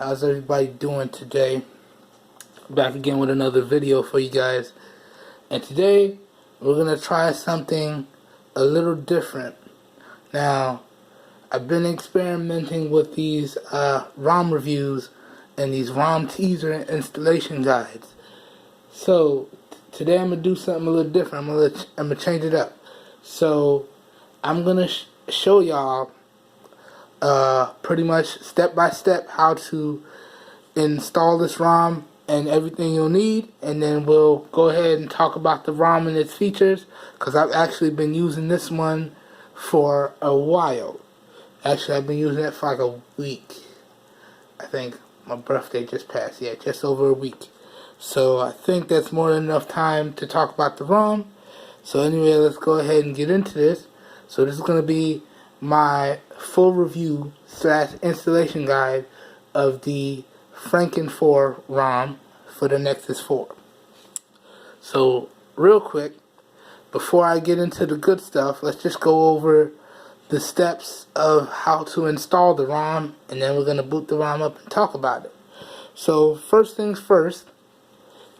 How's everybody doing today? Back again with another video for you guys. And today we're gonna try something a little different. Now, I've been experimenting with these ROM reviews and these ROM teaser installation guides. So today I'm gonna do something a little different. I'm gonna change it up. So I'm gonna show y'all pretty much step by step how to install this ROM and everything you'll need, and then we'll go ahead and talk about the ROM and its features, because I've actually been using this one for a while. Actually, I've been using it for like a week. I think my birthday just passed. Yeah, just over a week. So I think that's more than enough time to talk about the ROM. So anyway, let's go ahead and get into this. So this is going to be my full review / installation guide of the Frankin4 ROM for the Nexus 4. So real quick, before I get into the good stuff, let's just go over the steps of how to install the ROM, and then we're going to boot the ROM up and talk about it. So first things first,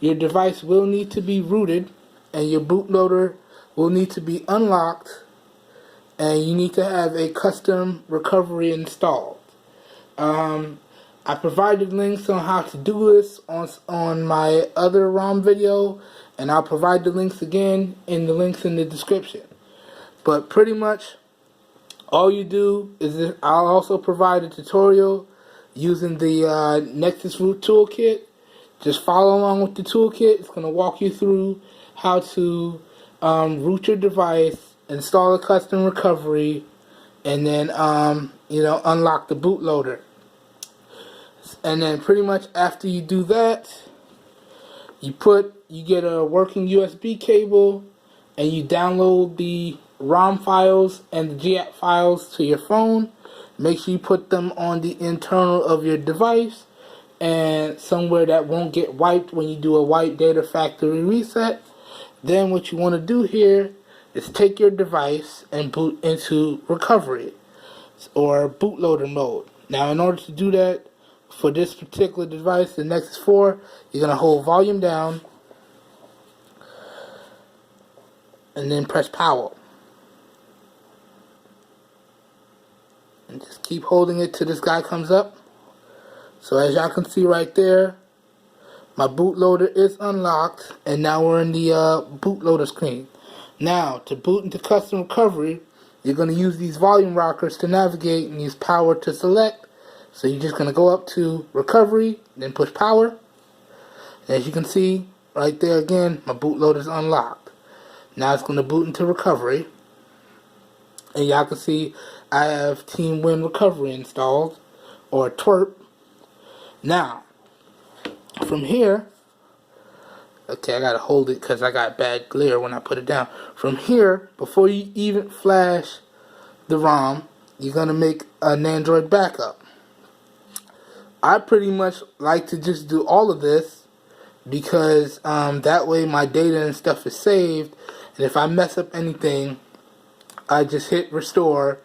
your device will need to be rooted, and your bootloader will need to be unlocked, and you need to have a custom recovery installed. I provided links on how to do this on my other ROM video, and I'll provide the links again in the links in the description. But pretty much all you do is I'll also provide a tutorial using the Nexus Root Toolkit. Just follow along with the toolkit. It's going to walk you through how to root your device, install a custom recovery, and then unlock the bootloader. And then pretty much after you do that, you get a working USB cable, and you download the ROM files and the GApp files to your phone. Make sure you put them on the internal of your device and somewhere that won't get wiped when you do a wipe data factory reset. Then what you want to do here is take your device and boot into recovery or bootloader mode. Now, in order to do that, for this particular device, the Nexus 4, you're going to hold volume down and then press power. And just keep holding it till this guy comes up. So as y'all can see right there, my bootloader is unlocked, and now we're in the bootloader screen. Now, to boot into custom recovery, you're going to use these volume rockers to navigate and use power to select. So you're just going to go up to recovery, then push power. And as you can see, right there again, my bootloader is unlocked. Now it's going to boot into recovery. And y'all can see I have Team Win Recovery installed, or TWRP. Now, from here, okay, I gotta hold it because I got bad glare when I put it down. From here, before you even flash the ROM, you're gonna make an Android backup. I pretty much like to just do all of this because that way my data and stuff is saved, and if I mess up anything, I just hit restore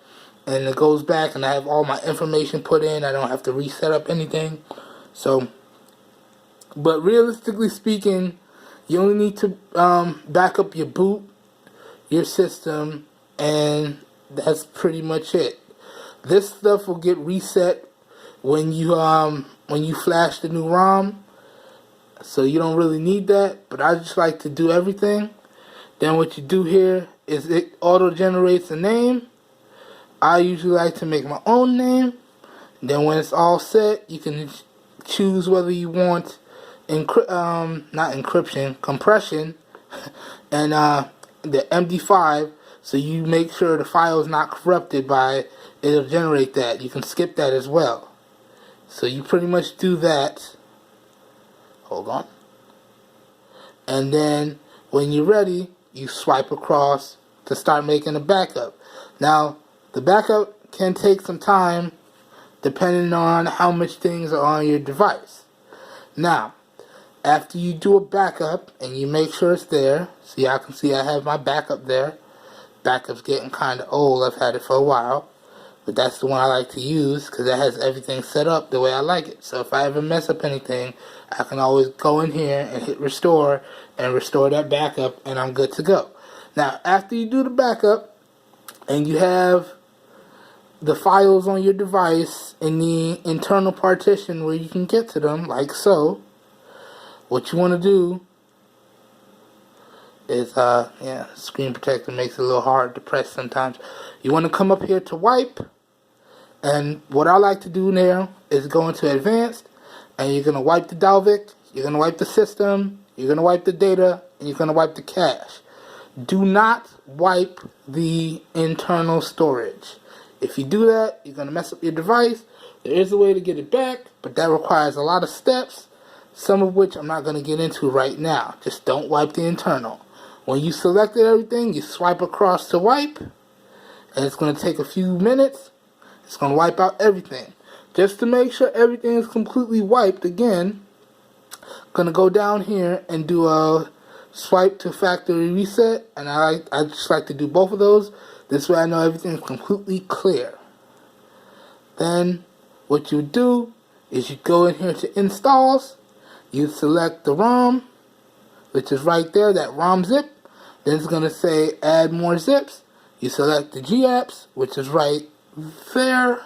and it goes back and I have all my information put in. I don't have to reset up anything. So, but realistically speaking, you only need to back up your boot, your system, and that's pretty much it. This stuff will get reset when you flash the new ROM, so you don't really need that. But I just like to do everything. Then what you do here is it auto generates a name. I usually like to make my own name. Then when it's all set, you can choose whether you want compression, and the MD5, so you make sure the file is not corrupted by it'll generate that. You can skip that as well. So you pretty much do that. Hold on. And then when you're ready, you swipe across to start making a backup. Now, the backup can take some time depending on how much things are on your device. Now, after you do a backup and you make sure it's there, see, I can see I have my backup there. Backup's getting kind of old. I've had it for a while. but that's the one I like to use because it has everything set up the way I like it. So if I ever mess up anything, I can always go in here and hit restore and restore that backup, and I'm good to go. Now, after you do the backup and you have the files on your device in the internal partition where you can get to them, like so, what you want to do is, screen protector makes it a little hard to press sometimes. You want to come up here to wipe, and what I like to do now is go into advanced, and you're going to wipe the Dalvik, you're going to wipe the system, you're going to wipe the data, and you're going to wipe the cache. Do not wipe the internal storage. If you do that, you're going to mess up your device. There is a way to get it back, but that requires a lot of steps, some of which I'm not going to get into right now. Just don't wipe the internal. When you selected everything, you swipe across to wipe, and it's going to take a few minutes. It's going to wipe out everything. Just to make sure everything is completely wiped again, I'm going to go down here and do a swipe to factory reset, and I just like to do both of those. This way I know everything is completely clear. Then what you do is you go in here to installs, you select the ROM, which is right there, that ROM zip. Then it's going to say add more zips. You select the GApps, which is right there,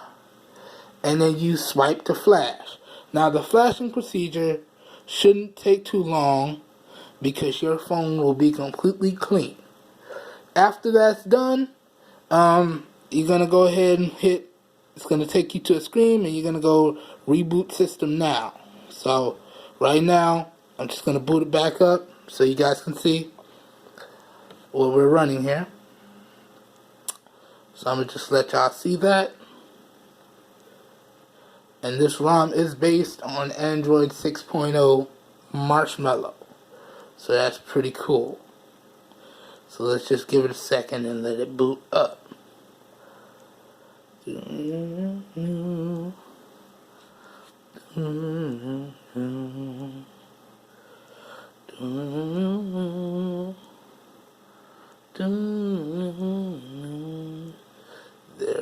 and then you swipe to flash. Now the flashing procedure shouldn't take too long because your phone will be completely clean. After that's done, you're going to go ahead and hit, it's going to take you to a screen, and you're going to go reboot system now. So right now, I'm just going to boot it back up so you guys can see what we're running here. So I'm going to just let y'all see that. And this ROM is based on Android 6.0 Marshmallow. So that's pretty cool. So let's just give it a second and let it boot up. There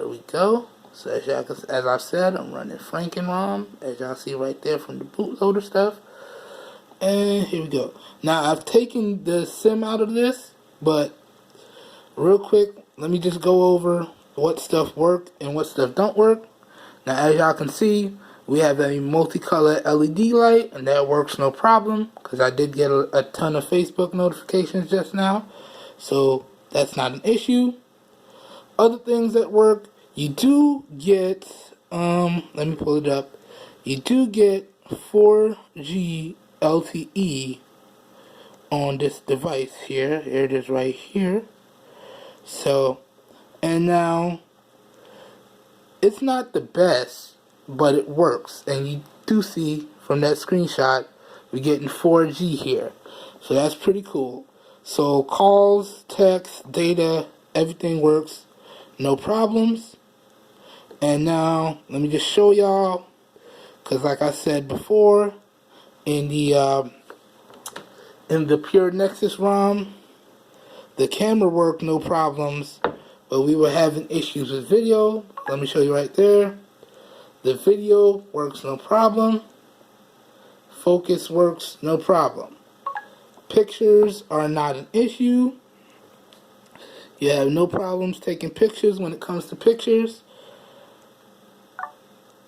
we go. So as I said, I'm running Frankin4, as y'all see right there from the bootloader stuff. And here we go. Now I've taken the SIM out of this, but real quick, let me just go over what stuff work and what stuff don't work. Now as y'all can see, we have a multicolored LED light, and that works no problem because I did get a ton of Facebook notifications just now, so that's not an issue. Other things that work, you do get, let me pull it up, you do get 4G LTE on this device here. Here it is right here. So, and now, it's not the best, but it works. And you do see from that screenshot, we're getting 4G here. So that's pretty cool. So calls, text, data, everything works. No problems. And now, let me just show y'all, because like I said before, in the Pure Nexus ROM, the camera worked no problems, but we were having issues with video. Let me show you right there. The video works no problem. Focus works no problem. Pictures are not an issue. You have no problems taking pictures when it comes to pictures.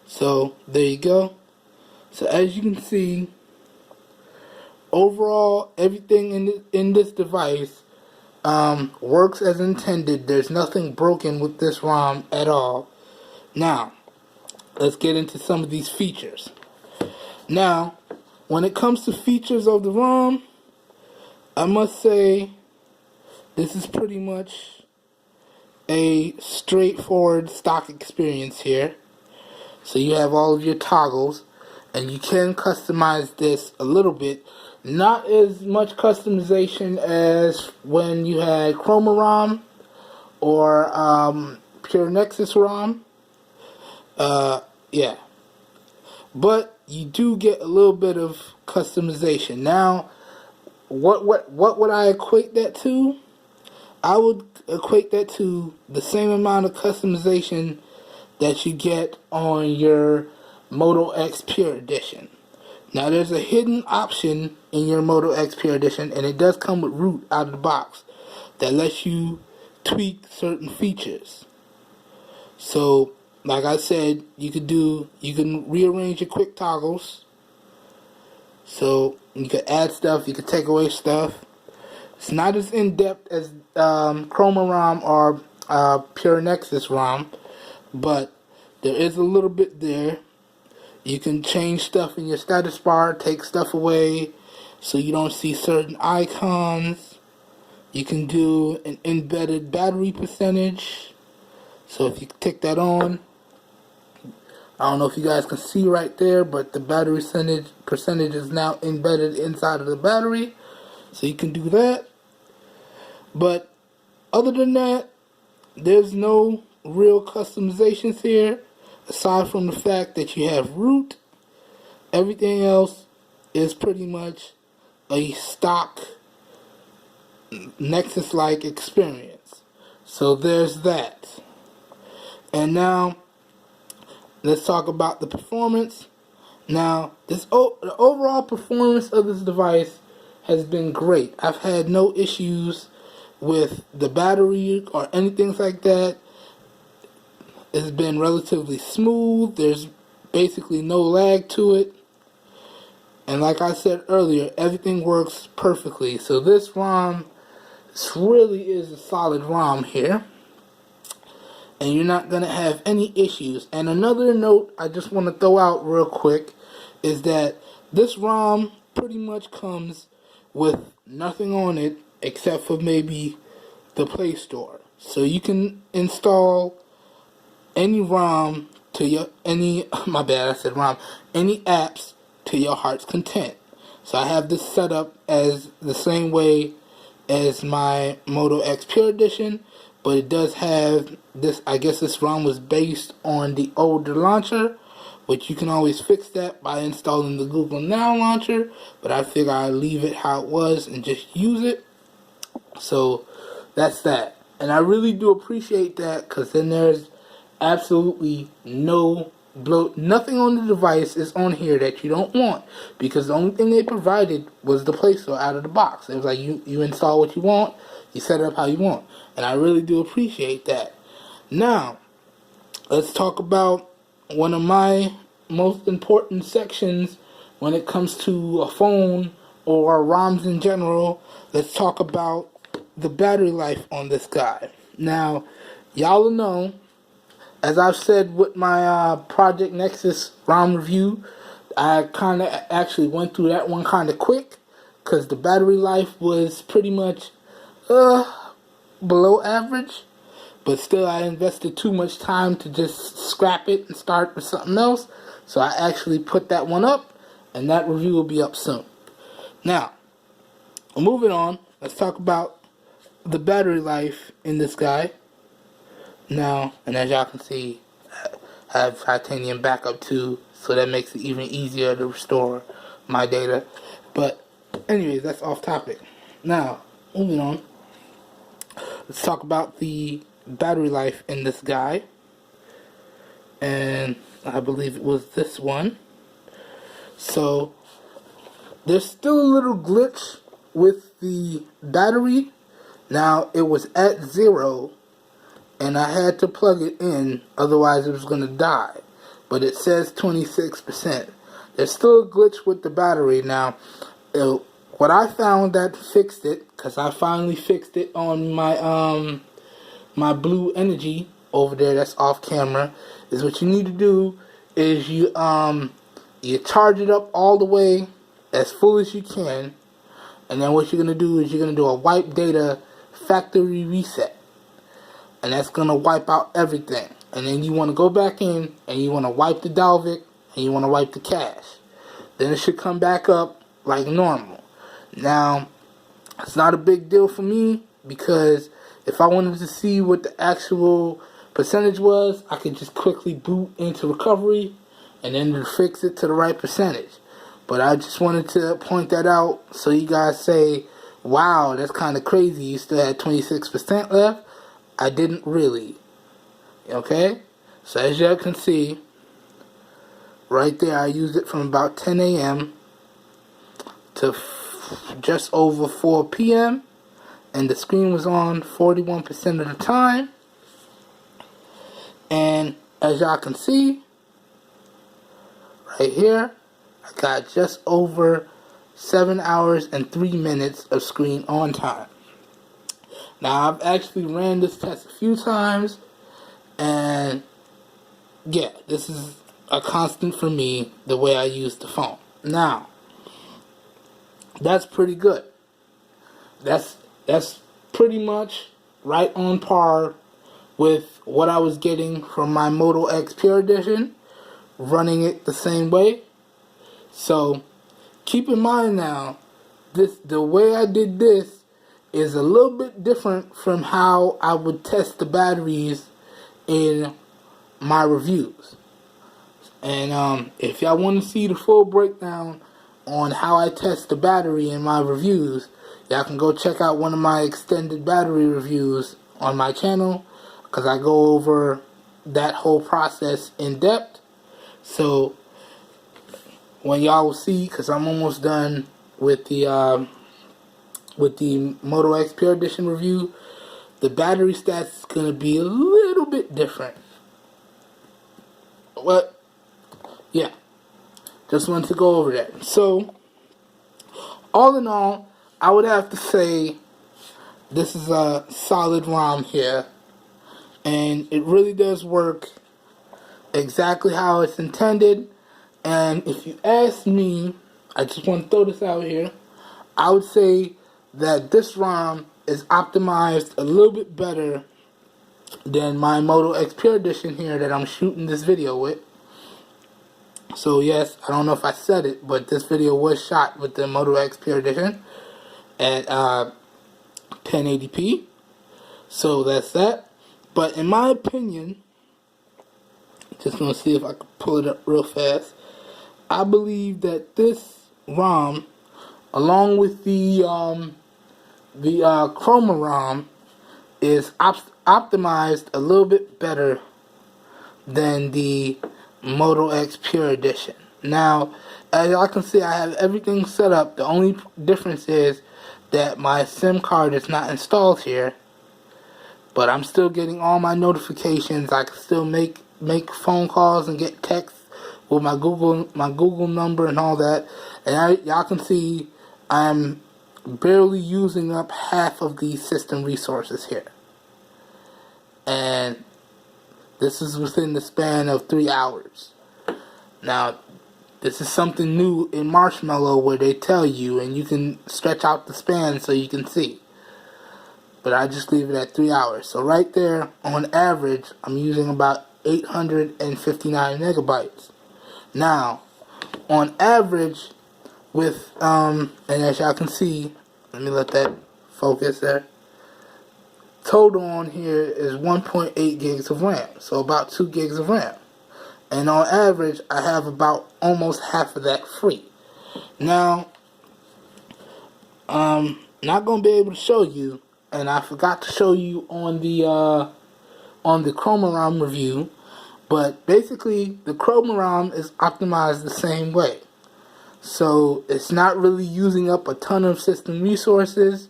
So there you go. So as you can see, overall everything in this device works as intended. There's nothing broken with this ROM at all. Now let's get into some of these features. Now when it comes to features of the ROM, I must say this is pretty much a straightforward stock experience here. So you have all of your toggles, and you can customize this a little bit. Not as much customization as when you had Chroma ROM or Pure Nexus ROM. Yeah. But you do get a little bit of customization. Now, what would I equate that to? I would equate that to the same amount of customization that you get on your Moto X Pure Edition. Now there's a hidden option in your Moto X Pure Edition, and it does come with root out of the box, that lets you tweak certain features. So, like I said, you can rearrange your quick toggles. So you can add stuff, you can take away stuff. It's not as in-depth as Chroma ROM or Pure Nexus ROM, but there is a little bit there. You can change stuff in your status bar, take stuff away so you don't see certain icons. You can do an embedded battery percentage. So if you tick that on, I don't know if you guys can see right there, but the battery percentage is now embedded inside of the battery. So you can do that. But other than that, there's no real customizations here, aside from the fact that you have root. Everything else is pretty much a stock Nexus-like experience. So there's that. And now let's talk about the performance. Now, the overall performance of this device has been great. I've had no issues with the battery or anything like that. It's been relatively smooth. There's basically no lag to it. And like I said earlier, everything works perfectly. So this ROM really is a solid ROM here. And you're not going to have any issues. And another note I just want to throw out real quick is that this ROM pretty much comes with nothing on it except for maybe the Play Store. So you can install any ROM to your, any apps to your heart's content. So I have this set up as the same way as my Moto X Pure Edition, but it does have this. I guess this ROM was based on the older launcher, which you can always fix that by installing the Google Now launcher, but I figure I'll leave it how it was and just use it. So that's that. And I really do appreciate that, because then there's absolutely no bloat. Nothing on the device is on here that you don't want, because the only thing they provided was the Play Store out of the box. It was like you install what you want, you set it up how you want, and I really do appreciate that. Now, let's talk about one of my most important sections when it comes to a phone or ROMs in general. Let's talk about the battery life on this guy. Now, y'all know, as I've said with my Project Nexus ROM review, I kind of actually went through that one kind of quick, because the battery life was pretty much below average. But still, I invested too much time to just scrap it and start with something else. So I actually put that one up, and that review will be up soon. Now, moving on, let's talk about the battery life in this guy. Now, and as y'all can see, I have titanium backup too, so that makes it even easier to restore my data. But anyways, that's off topic. Now, moving on, let's talk about the battery life in this guy. And I believe it was this one. So there's still a little glitch with the battery. Now, it was at 0, and I had to plug it in, otherwise it was going to die. But it says 26%. There's still a glitch with the battery. Now, what I found that fixed it, because I finally fixed it on my my Blue Energy over there that's off camera, is what you need to do is you charge it up all the way as full as you can, and then what you're going to do is you're going to do a wipe data factory reset, and that's going to wipe out everything. And then you want to go back in and you want to wipe the Dalvik and you want to wipe the cache. Then it should come back up like normal. Now, it's not a big deal for me, because if I wanted to see what the actual percentage was, I could just quickly boot into recovery and then fix it to the right percentage. But I just wanted to point that out so you guys say, wow, that's kind of crazy, you still had 26% left. I didn't really. Okay? So as you can see, right there, I used it from about 10 a.m. to just over 4 p.m. and the screen was on 41% of the time. And as y'all can see, right here, I got just over 7 hours and 3 minutes of screen on time. Now, I've actually ran this test a few times, and yeah, this is a constant for me, the way I use the phone. Now, that's pretty good. That's pretty much right on par with what I was getting from my Moto X Pure Edition, running it the same way. So keep in mind now, the way I did this is a little bit different from how I would test the batteries in my reviews. And if y'all want to see the full breakdown on how I test the battery in my reviews, y'all can go check out one of my extended battery reviews on my channel, because I go over that whole process in depth. So when y'all will see, because I'm almost done with the Moto X Pure Edition review, the battery stats is going to be a little bit different. But yeah, just wanted to go over that. So all in all, I would have to say this is a solid ROM here, and it really does work exactly how it's intended. And if you ask me, I just want to throw this out here, I would say that this ROM is optimized a little bit better than my Moto X Pure Edition here that I'm shooting this video with. So yes, I don't know if I said it, but this video was shot with the Moto X Pure Edition at 1080p. So that's that. But in my opinion, just gonna see if I can pull it up real fast, I believe that this ROM, along with the Chroma ROM, is optimized a little bit better than the Moto X Pure Edition. Now, as y'all can see, I have everything set up. The only difference is that my SIM card is not installed here, but I'm still getting all my notifications. I can still make phone calls and get texts with my Google number and all that. And y'all can see I'm barely using up half of the system resources here. And this is within the span of 3 hours. Now, this is something new in Marshmallow where they tell you, and you can stretch out the span so you can see. But I just leave it at 3 hours. So right there, on average, I'm using about 859 megabytes. Now, on average, with, and as y'all can see, let me let that focus there. Total on here is 1.8 gigs of RAM, so about 2 gigs of RAM. And on average, I have about almost half of that free. Now, not going to be able to show you, and I forgot to show you on the Chroma ROM review, but basically the Chroma ROM is optimized the same way. So it's not really using up a ton of system resources.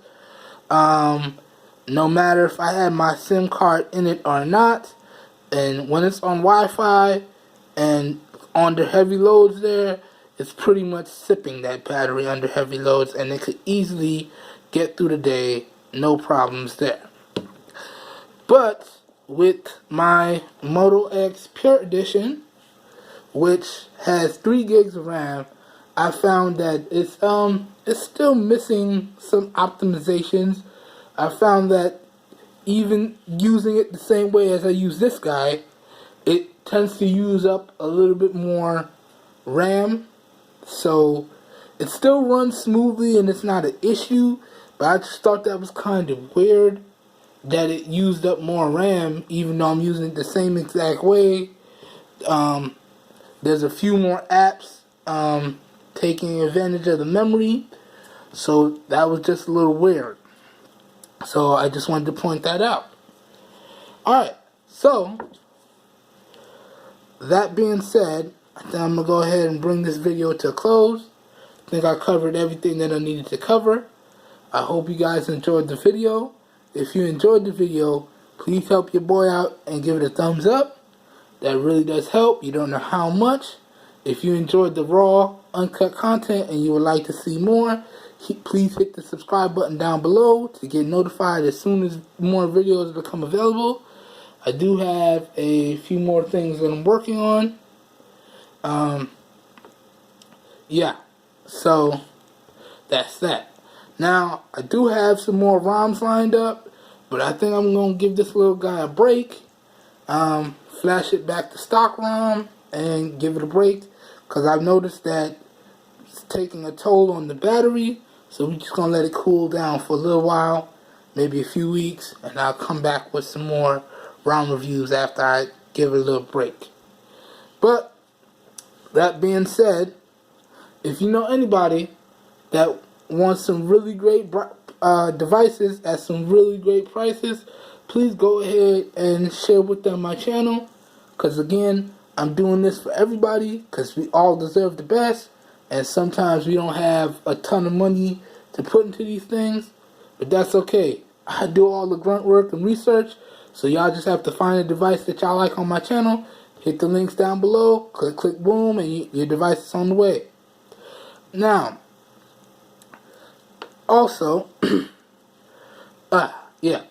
No matter if I had my SIM card in it or not, and when it's on Wi-Fi and under heavy loads there, it's pretty much sipping that battery under heavy loads, and it could easily get through the day, no problems there. But with my Moto X Pure Edition, which has 3 gigs of RAM, I found that it's still missing some optimizations. I found that even using it the same way as I use this guy, it tends to use up a little bit more RAM. So it still runs smoothly and it's not an issue, but I just thought that was kind of weird that it used up more RAM even though I'm using it the same exact way. There's a few more apps taking advantage of the memory, so that was just a little weird. So I just wanted to point that out. Alright, so that being said, I think I'm going to go ahead and bring this video to a close. I think I covered everything that I needed to cover. I hope you guys enjoyed the video. If you enjoyed the video, please help your boy out and give it a thumbs up. That really does help. You don't know how much. If you enjoyed the raw, uncut content and you would like to see more, please hit the subscribe button down below to get notified as soon as more videos become available. I do have a few more things that I'm working on. Yeah, so that's that. Now, I do have some more ROMs lined up, but I think I'm going to give this little guy a break. Flash it back to stock ROM and give it a break, because I've noticed that it's taking a toll on the battery. So we're just going to let it cool down for a little while, maybe a few weeks, and I'll come back with some more ROM reviews after I give it a little break. But that being said, if you know anybody that wants some really great devices at some really great prices, please go ahead and share with them my channel, because again, I'm doing this for everybody because we all deserve the best, and sometimes we don't have a ton of money to put into these things, but that's okay. I do all the grunt work and research, so y'all just have to find a device that y'all like on my channel, hit the links down below, click boom, and your device is on the way. Now, also, yeah,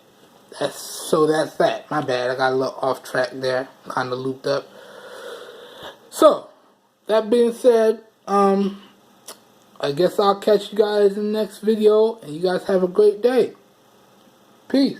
that's that. My bad, I got a little off track there, kind of looped up. So, that being said, I guess I'll catch you guys in the next video, and you guys have a great day. Peace.